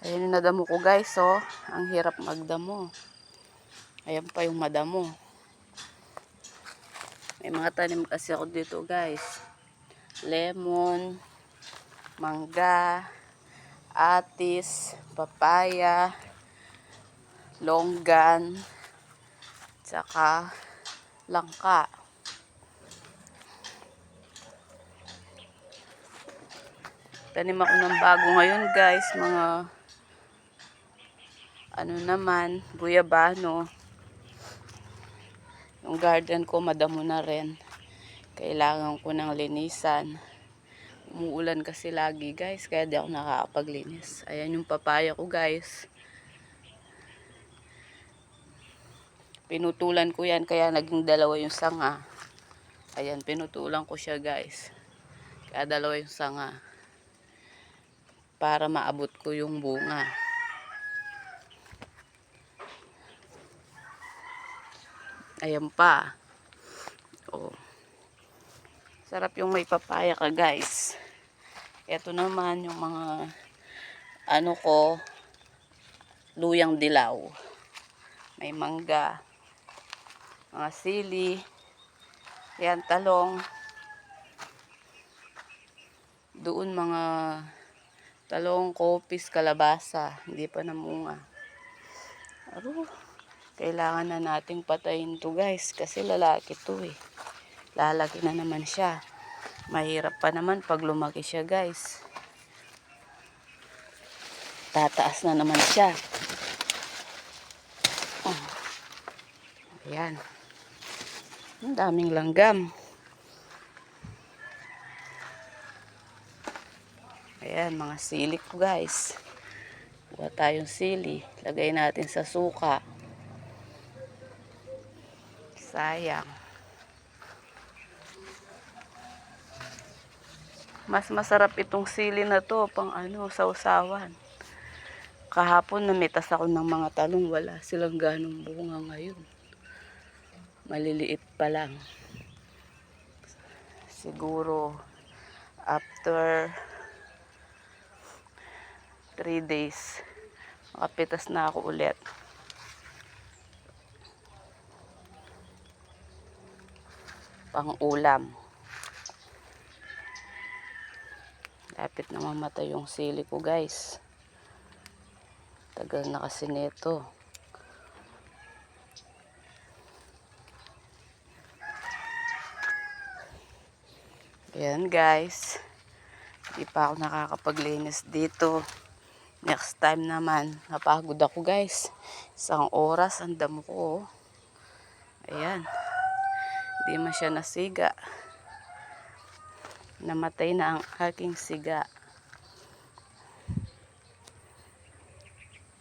Ayan yung nadamo ko guys, oh. Ang hirap magdamo. Ayan pa yung madamo. May mga tanim kasi ako dito guys. Lemon, mangga, atis, papaya, longgan, tsaka langka. Tanim ako ng bago ngayon guys, mga ano naman, guyabano. Yung garden ko madamo na rin. Kailangan ko ng linisan. Umuulan kasi lagi guys, kaya di ako nakakapaglinis. Ayan yung papaya ko guys. Pinutulan ko yan, kaya naging dalawa yung sanga. Ayan, pinutulan ko siya guys. Kaya dalawa yung sanga. Para maabot ko yung bunga. Ayan pa. Oh. Sarap yung may papaya ka guys. Ito naman yung mga ano ko, luyang dilaw. May mangga, mga sili, yan talong. Doon mga talong, kopis, kalabasa, hindi pa namunga. Aro, kailangan na nating patayin to guys kasi lalaki to eh. Lalaki na naman siya. Mahirap pa naman pag lumaki siya guys. Tataas na naman siya. Oh. Ayan. Ang daming langgam. Ayan, mga sili ko guys. Kuha tayong sili. Lagay natin sa suka. Sayang. Mas masarap itong sili na to pang ano, sausawan. Kahapon namitas ako ng mga talong, wala silang ganong bunga ngayon. Maliliit pa lang. Siguro after 3 days makapitas na ako ulit. Pang ulam. Lapit na mamatay yung sili ko guys. Tagal na kasi nito. Ayan guys. Hindi pa ako nakakapaglinis dito. Next time naman. Napagod ako guys. 1 oras ang damo ko. Ayan. Hindi man siya nasiga. Namatay na ang aking siga.